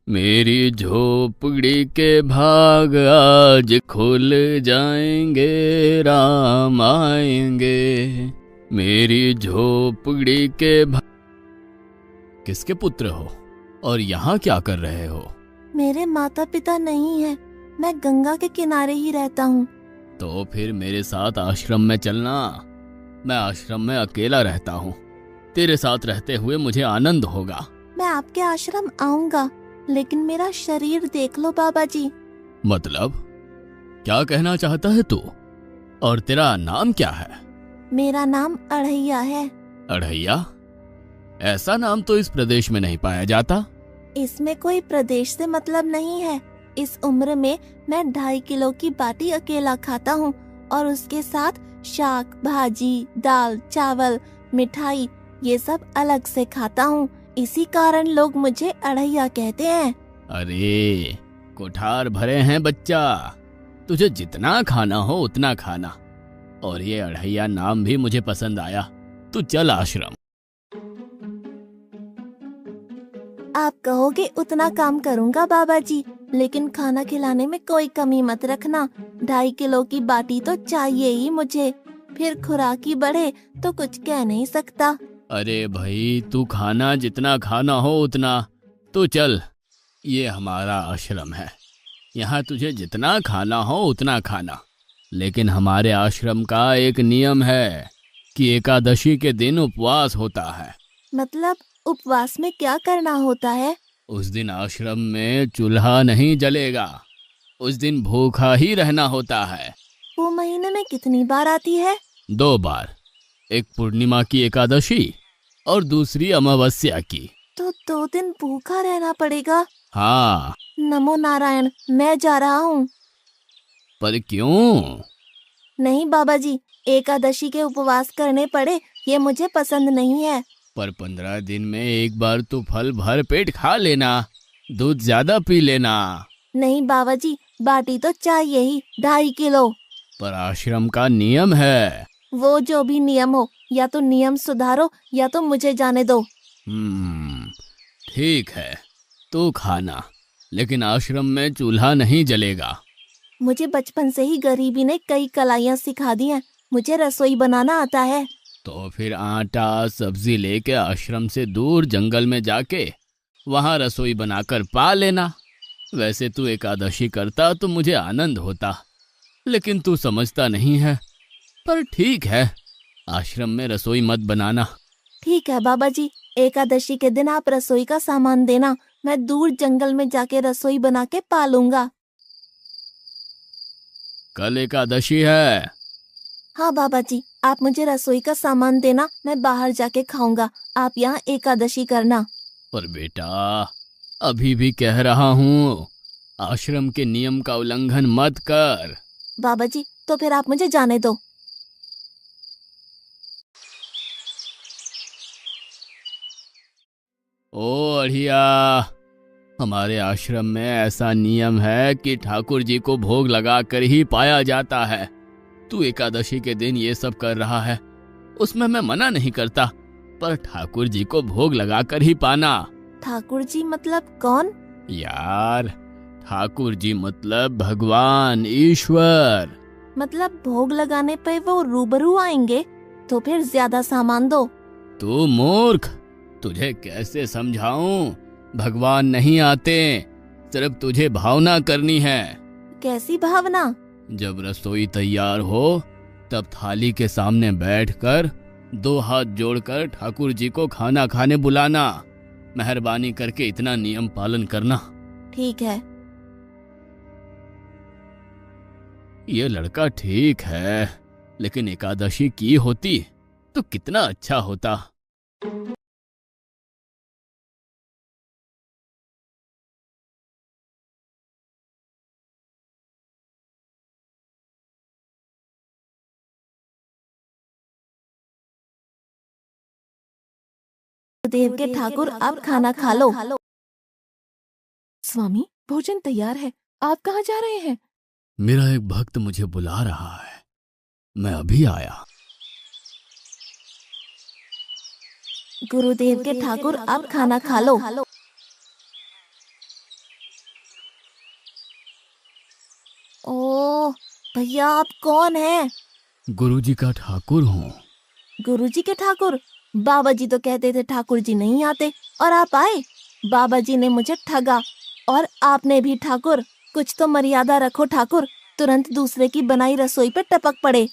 मेरी झोपड़ी के भाग आज खुल जाएंगे, राम आएंगे। मेरी झोपड़ी के भाग। किसके पुत्र हो और यहाँ क्या कर रहे हो? मेरे माता पिता नहीं है, मैं गंगा के किनारे ही रहता हूँ। तो फिर मेरे साथ आश्रम में चलना। मैं आश्रम में अकेला रहता हूँ, तेरे साथ रहते हुए मुझे आनंद होगा। मैं आपके आश्रम आऊंगा, लेकिन मेरा शरीर देख लो बाबा जी। मतलब क्या कहना चाहता है तू? और तेरा नाम क्या है? मेरा नाम अढ़ैया है। अढ़ैया? ऐसा नाम तो इस प्रदेश में नहीं पाया जाता। इसमें कोई प्रदेश से मतलब नहीं है। इस उम्र में मैं 2.5 किलो की बाटी अकेला खाता हूँ और उसके साथ शाक, भाजी, दाल, चावल, मिठाई ये सब अलग से खाता हूँ। इसी कारण लोग मुझे अढ़ैया कहते हैं। अरे कोठार भरे हैं बच्चा, तुझे जितना खाना हो उतना खाना। और ये अढ़ैया नाम भी मुझे पसंद आया। तू चल आश्रम। आप कहोगे उतना काम करूँगा बाबा जी, लेकिन खाना खिलाने में कोई कमी मत रखना। 2.5 किलो की बाटी तो चाहिए ही मुझे, फिर खुराकी बढ़े तो कुछ कह नहीं सकता। अरे भाई तू खाना जितना खाना हो उतना। तू चल, ये हमारा आश्रम है, यहाँ तुझे जितना खाना हो उतना खाना। लेकिन हमारे आश्रम का एक नियम है कि एकादशी के दिन उपवास होता है। मतलब उपवास में क्या करना होता है? उस दिन आश्रम में चूल्हा नहीं जलेगा, उस दिन भूखा ही रहना होता है। वो महीने में कितनी बार आती है? 2 बार, एक पूर्णिमा की एकादशी और दूसरी अमावस्या की। तो 2 दिन भूखा रहना पड़ेगा। हाँ। नमो नारायण, मैं जा रहा हूँ। पर क्यों? नहीं बाबा जी, एकादशी के उपवास करने पड़े ये मुझे पसंद नहीं है। पर 15 दिन में एक बार तो फल भर पेट खा लेना, दूध ज्यादा पी लेना। नहीं बाबा जी, बाटी तो चाहिए ही 2.5 किलो। पर आश्रम का नियम है। वो जो भी नियम हो, या तो नियम सुधारो या तो मुझे जाने दो। ठीक है, तू खाना, लेकिन आश्रम में चूल्हा नहीं जलेगा। मुझे बचपन से ही गरीबी ने कई कलाइयाँ सिखा दी हैं। मुझे रसोई बनाना आता है। तो फिर आटा सब्जी लेके आश्रम से दूर जंगल में जाके वहां रसोई बनाकर पा लेना। वैसे तू एकादशी करता तो मुझे आनंद होता, लेकिन तू समझता नहीं है। पर ठीक है, आश्रम में रसोई मत बनाना। ठीक है बाबा जी, एकादशी के दिन आप रसोई का सामान देना, मैं दूर जंगल में जाके रसोई बना के पालूंगा। कल एकादशी है। हाँ बाबा जी, आप मुझे रसोई का सामान देना, मैं बाहर जाके खाऊंगा। आप यहाँ एकादशी करना। पर बेटा, अभी भी कह रहा हूँ, आश्रम के नियम का उल्लंघन मत कर। बाबा जी, तो फिर आप मुझे जाने दो। ओ अढ़िया, हमारे आश्रम में ऐसा नियम है कि ठाकुर जी को भोग लगाकर ही पाया जाता है। तू एकादशी के दिन ये सब कर रहा है, उसमें मैं मना नहीं करता, पर ठाकुर जी को भोग लगाकर ही पाना। ठाकुर जी मतलब कौन? यार, ठाकुर जी मतलब भगवान ईश्वर। मतलब भोग लगाने पे वो रूबरू आएंगे? तो फिर ज्यादा सामान दो। तू मूर्ख, तुझे कैसे समझाऊं? भगवान नहीं आते, सिर्फ तुझे भावना करनी है। कैसी भावना? जब रसोई तैयार हो तब थाली के सामने बैठकर 2 हाथ जोड़कर ठाकुर जी को खाना खाने बुलाना। मेहरबानी करके इतना नियम पालन करना। ठीक है। ये लड़का ठीक है, लेकिन एकादशी की होती तो कितना अच्छा होता। देव के ठाकुर, आप खाना खा लो। स्वामी, भोजन तैयार है, आप कहाँ जा रहे हैं? मेरा एक भक्त मुझे बुला रहा है, मैं अभी आया। गुरुदेव के ठाकुर, आप खाना खा लो। ओह भैया, आप कौन हैं? गुरुजी का ठाकुर हूँ। गुरुजी के ठाकुर? बाबा जी तो कहते थे ठाकुर जी नहीं आते, और आप आए। बाबा जी ने मुझे ठगा, और आपने भी ठाकुर। कुछ तो मर्यादा रखो ठाकुर, तुरंत दूसरे की बनाई रसोई पे टपक पड़े।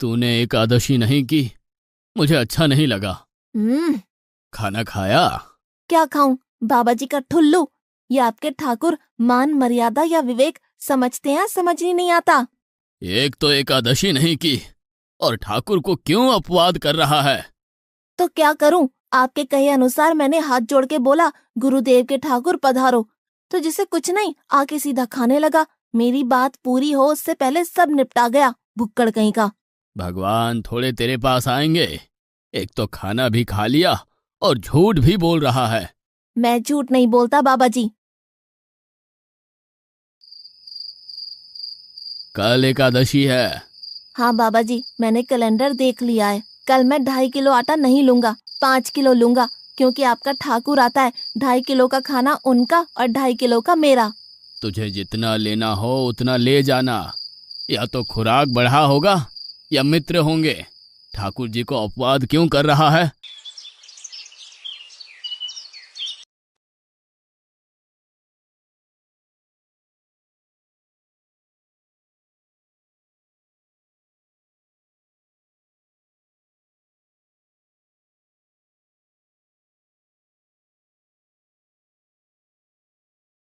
तूने एकादशी नहीं की, मुझे अच्छा नहीं लगा। हम्म। खाना खाया? क्या खाऊं? बाबा जी का ठुल्लू। ये आपके ठाकुर मान मर्यादा या विवेक समझते हैं, समझ ही नहीं आता। एक तो एकादशी नहीं की और ठाकुर को क्यों अपवाद कर रहा है? तो क्या करूं? आपके कहे अनुसार मैंने हाथ जोड़ के बोला, गुरुदेव के ठाकुर पधारो। तो जिसे कुछ नहीं, आके सीधा खाने लगा। मेरी बात पूरी हो उससे पहले सब निपटा गया, भुक्कड़ कहीं का। भगवान थोड़े तेरे पास आएंगे। एक तो खाना भी खा लिया और झूठ भी बोल रहा है। मैं झूठ नहीं बोलता बाबा जी। कल एकादशी है। हाँ बाबा जी, मैंने कैलेंडर देख लिया है। कल मैं 2.5 किलो आटा नहीं लूंगा, 5 किलो लूंगा। क्योंकि आपका ठाकुर आता है, 2.5 किलो का खाना उनका और 2.5 किलो का मेरा। तुझे जितना लेना हो उतना ले जाना। या तो खुराक बढ़ा होगा या मित्र होंगे। ठाकुर जी को अपवाद क्यों कर रहा है?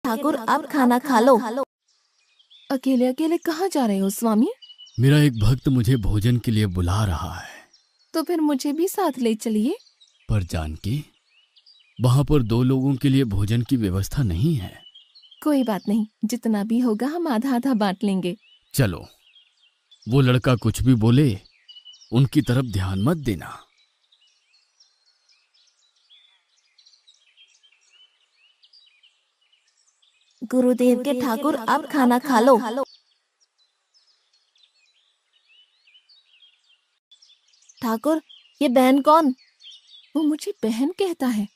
ठाकुर आप खाना खा लो। अकेले अकेले कहाँ जा रहे हो स्वामी? मेरा एक भक्त मुझे भोजन के लिए बुला रहा है। तो फिर मुझे भी साथ ले चलिए। पर जानकी, वहां पर 2 लोगों के लिए भोजन की व्यवस्था नहीं है। कोई बात नहीं, जितना भी होगा हम आधा आधा बांट लेंगे। चलो, वो लड़का कुछ भी बोले उनकी तरफ ध्यान मत देना। गुरुदेव के ठाकुर आप खाना खा लो। ठाकुर, ये बहन कौन? वो मुझे बहन कहता है।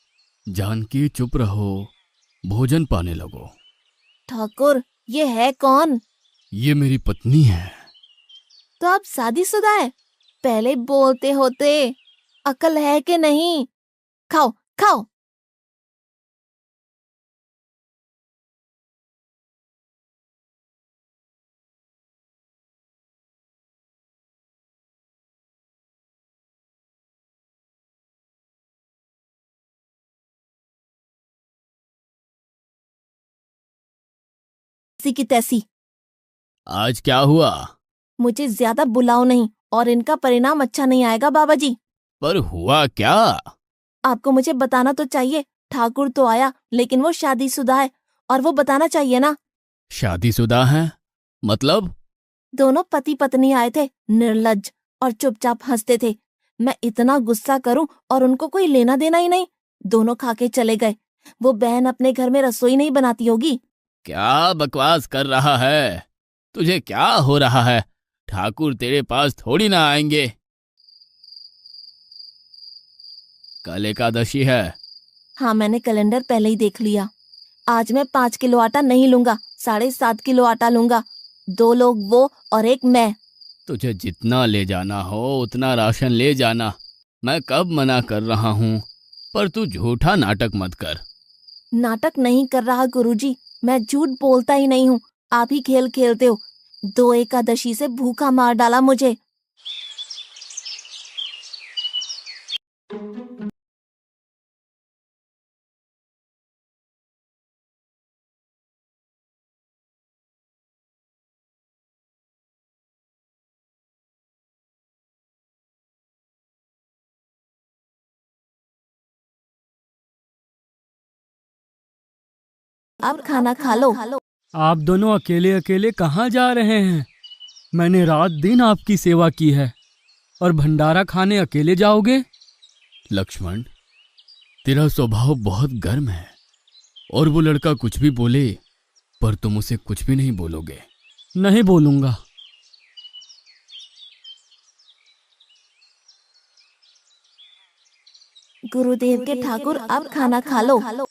जानकी चुप रहो, भोजन पाने लगो। ठाकुर, ये है कौन? ये मेरी पत्नी है। तो आप शादीशुदा है? पहले बोलते होते। अकल है कि नहीं? खाओ खाओ। ऐसी की तैसी। आज क्या हुआ? मुझे ज्यादा बुलाओ नहीं, और इनका परिणाम अच्छा नहीं आएगा बाबा जी। पर हुआ क्या? आपको मुझे बताना तो चाहिए। ठाकुर तो आया, लेकिन वो शादीशुदा है, और वो बताना चाहिए ना। शादीशुदा है? मतलब? दोनों पति पत्नी आए थे, निर्लज्ज, और चुपचाप हंसते थे। मैं इतना गुस्सा करूं और उनको कोई लेना देना ही नहीं। दोनों खा के चले गए। वो बहन अपने घर में रसोई नहीं बनाती होगी। क्या बकवास कर रहा है? तुझे क्या हो रहा है? ठाकुर तेरे पास थोड़ी ना आएंगे। कल एकादशी है। हाँ, मैंने कैलेंडर पहले ही देख लिया। आज मैं 5 किलो आटा नहीं लूंगा, 7.5 किलो आटा लूंगा। 2 लोग वो और एक मैं। तुझे जितना ले जाना हो उतना राशन ले जाना। मैं कब मना कर रहा हूँ, पर तू झूठा नाटक मत कर। नाटक नहीं कर रहा गुरुजी, मैं झूठ बोलता ही नहीं हूँ। आप ही खेल खेलते हो। 2 एकादशी से भूखा मार डाला मुझे। आप खाना खा लो। आप दोनों अकेले अकेले कहाँ जा रहे हैं? मैंने रात दिन आपकी सेवा की है और भंडारा खाने अकेले जाओगे? लक्ष्मण, तेरा स्वभाव बहुत गर्म है और वो लड़का कुछ भी बोले पर तुम उसे कुछ भी नहीं बोलोगे। नहीं बोलूंगा। गुरुदेव के ठाकुर, अब खाना खा लो।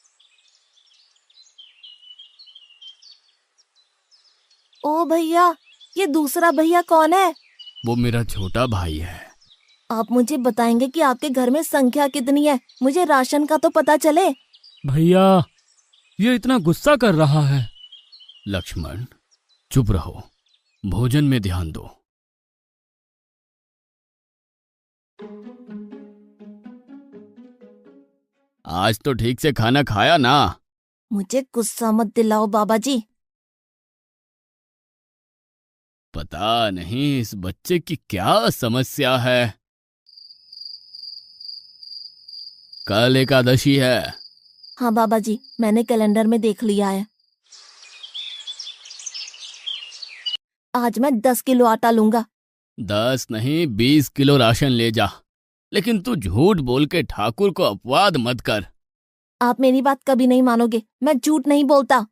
ओ भैया, ये दूसरा भैया कौन है? वो मेरा छोटा भाई है। आप मुझे बताएंगे कि आपके घर में संख्या कितनी है? मुझे राशन का तो पता चले। भैया, ये इतना गुस्सा कर रहा है। लक्ष्मण, चुप रहो, भोजन में ध्यान दो। आज तो ठीक से खाना खाया ना? मुझे गुस्सा मत दिलाओ बाबा जी। पता नहीं इस बच्चे की क्या समस्या है। कल एकादशी है। हाँ बाबा जी, मैंने कैलेंडर में देख लिया है। आज मैं 10 किलो आटा लूंगा। 10 नहीं 20 किलो राशन ले जा, लेकिन तू झूठ बोल के ठाकुर को अपवाद मत कर। आप मेरी बात कभी नहीं मानोगे, मैं झूठ नहीं बोलता।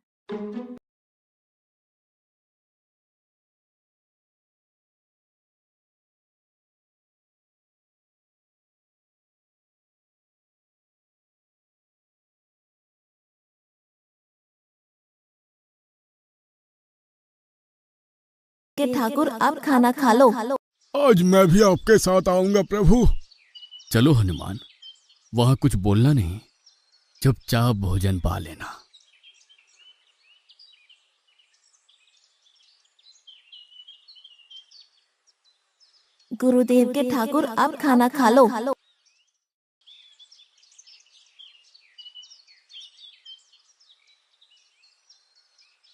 के ठाकुर, अब खाना खा लो। आज मैं भी आपके साथ आऊंगा प्रभु। चलो हनुमान, वहां कुछ बोलना नहीं, चुपचाप भोजन पा लेना। गुरुदेव के ठाकुर, अब खाना खा लो।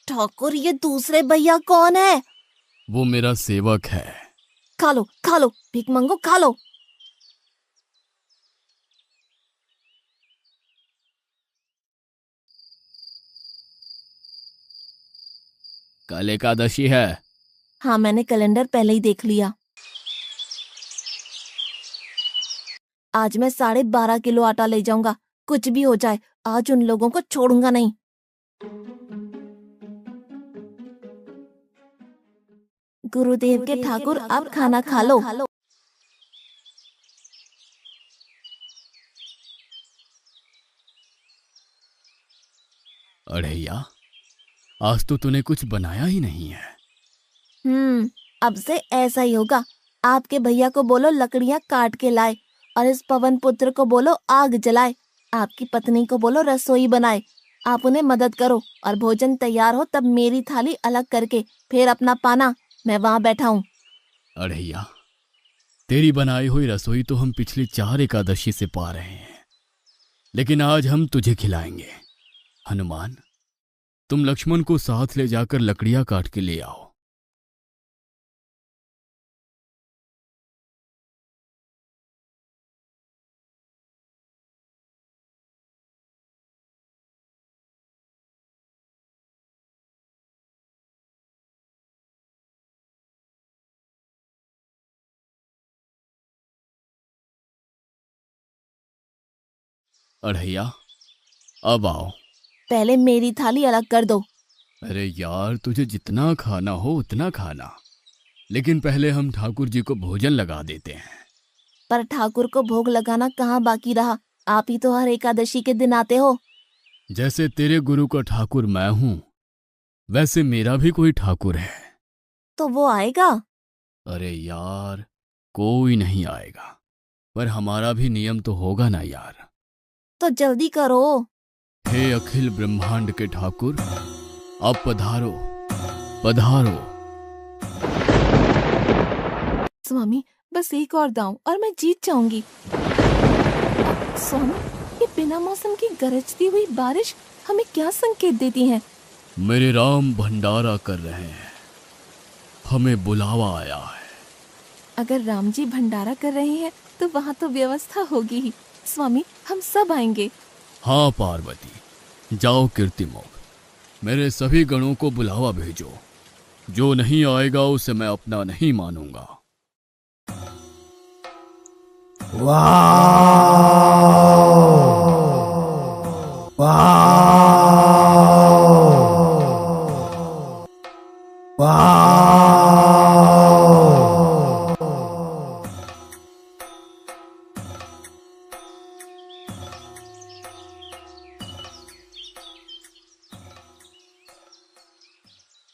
ठाकुर, ये दूसरे भैया कौन है? वो मेरा सेवक है। खा लो खा लो, भीख मंगो, खा लो। कल एकादशी है। हाँ, मैंने कैलेंडर पहले ही देख लिया। आज मैं 12.5 किलो आटा ले जाऊंगा। कुछ भी हो जाए, आज उन लोगों को छोड़ूंगा नहीं। गुरुदेव के ठाकुर, अब खाना खा लो। अढ़ैया, आज तो तूने कुछ बनाया ही नहीं है। अब से ऐसा ही होगा। आपके भैया को बोलो लकड़ियां काट के लाए और इस पवन पुत्र को बोलो आग जलाए। आपकी पत्नी को बोलो रसोई बनाए। आप उन्हें मदद करो और भोजन तैयार हो तब मेरी थाली अलग करके फिर अपना पाना, मैं वहां बैठा हूँ। अढ़ैया, तेरी बनाई हुई रसोई तो हम पिछली 4 एकादशी से पा रहे हैं, लेकिन आज हम तुझे खिलाएंगे। हनुमान, तुम लक्ष्मण को साथ ले जाकर लकड़ियां काट के ले आओ। अढ़ैया, अब आओ। पहले मेरी थाली अलग कर दो। अरे यार, तुझे जितना खाना हो उतना खाना, लेकिन पहले हम ठाकुर जी को भोजन लगा देते हैं। पर ठाकुर को भोग लगाना कहाँ बाकी रहा? आप ही तो हर एकादशी के दिन आते हो। जैसे तेरे गुरु का ठाकुर मैं हूं, वैसे मेरा भी कोई ठाकुर है। तो वो आएगा? अरे यार, कोई नहीं आएगा, पर हमारा भी नियम तो होगा ना यार। तो जल्दी करो। हे अखिल ब्रह्मांड के ठाकुर, अब पधारो पधारो। स्वामी, बस एक और दांव और मैं जीत जाऊंगी। स्वामी, ये बिना मौसम की गरजती हुई बारिश हमें क्या संकेत देती है? मेरे राम भंडारा कर रहे हैं, हमें बुलावा आया है। अगर राम जी भंडारा कर रहे हैं तो वहाँ तो व्यवस्था होगी ही। स्वामी, हम सब आएंगे। हाँ पार्वती, जाओ कीर्तिमोग, मेरे सभी गणों को बुलावा भेजो। जो नहीं आएगा उसे मैं अपना नहीं मानूंगा।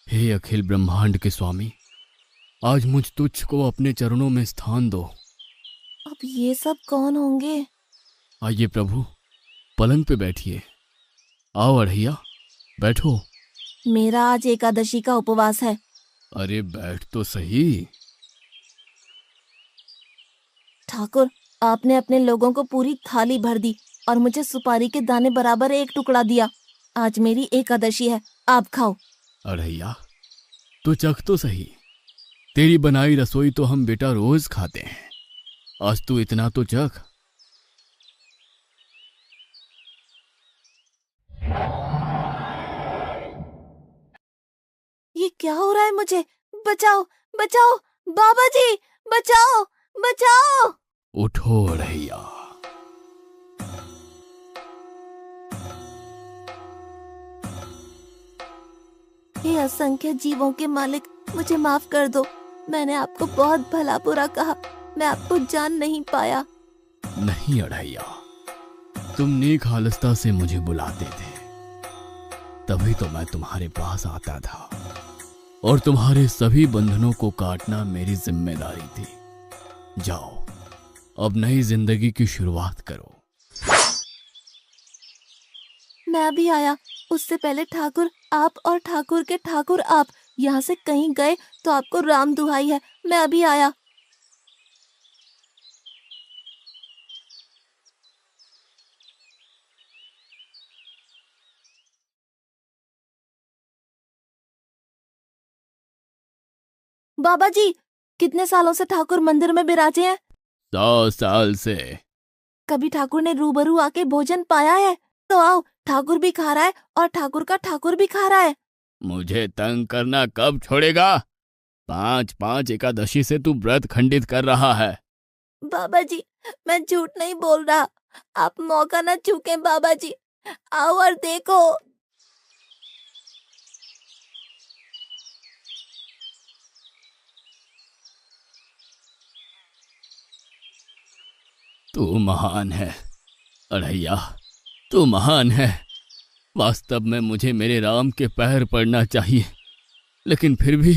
हे अखिल ब्रह्मांड के स्वामी, आज मुझ तुच्छ को अपने चरणों में स्थान दो। अब ये सब कौन होंगे? आइए प्रभु, पलंग पे बैठिए। आओ अढ़ैया, बैठो। मेरा आज एकादशी का उपवास है। अरे बैठ तो सही। ठाकुर, आपने अपने लोगों को पूरी थाली भर दी और मुझे सुपारी के दाने बराबर एक टुकड़ा दिया। आज मेरी एकादशी है, आप खाओ। अढ़ैया, तो चख तो सही। तेरी बनाई रसोई तो हम बेटा रोज खाते हैं, आज तू इतना तो चख। ये क्या हो रहा है मुझे? बचाओ बचाओ, बाबा जी बचाओ बचाओ। उठो अढ़ैया। हे असंख्य जीवों के मालिक, मुझे माफ कर दो। मैंने आपको बहुत भला बुरा कहा, मैं आपको जान नहीं पाया। नहीं अढ़ैया, तुम नेक हालस्ता से मुझे बुलाते थे, तभी तो मैं तुम्हारे पास आता था, और तुम्हारे सभी बंधनों को काटना मेरी जिम्मेदारी थी। जाओ, अब नई जिंदगी की शुरुआत करो। मैं भी आया, उससे पहले ठाकुर आप और ठाकुर के ठाकुर आप यहाँ से कहीं गए तो आपको राम दुहाई है। मैं अभी आया। बाबा जी, कितने सालों से ठाकुर मंदिर में विराजे हैं? 100 साल से। कभी ठाकुर ने रूबरू आके भोजन पाया है? तो आओ, ठाकुर भी खा रहा है और ठाकुर का ठाकुर भी खा रहा है। मुझे तंग करना कब छोड़ेगा? 5-5 एकादशी से तू व्रत खंडित कर रहा है। बाबा जी, मैं झूठ नहीं बोल रहा, आप मौका ना चूकें बाबा जी। आओ और देखो। तू महान है अढ़ैया, तू महान है। वास्तव में मुझे मेरे राम के पैर पड़ना चाहिए, लेकिन फिर भी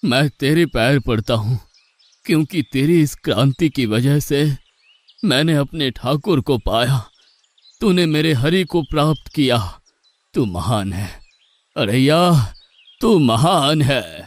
मैं तेरे पैर पड़ता हूँ, क्योंकि तेरी इस क्रांति की वजह से मैंने अपने ठाकुर को पाया। तूने मेरे हरि को प्राप्त किया। तू महान है अढ़ैया, तू महान है।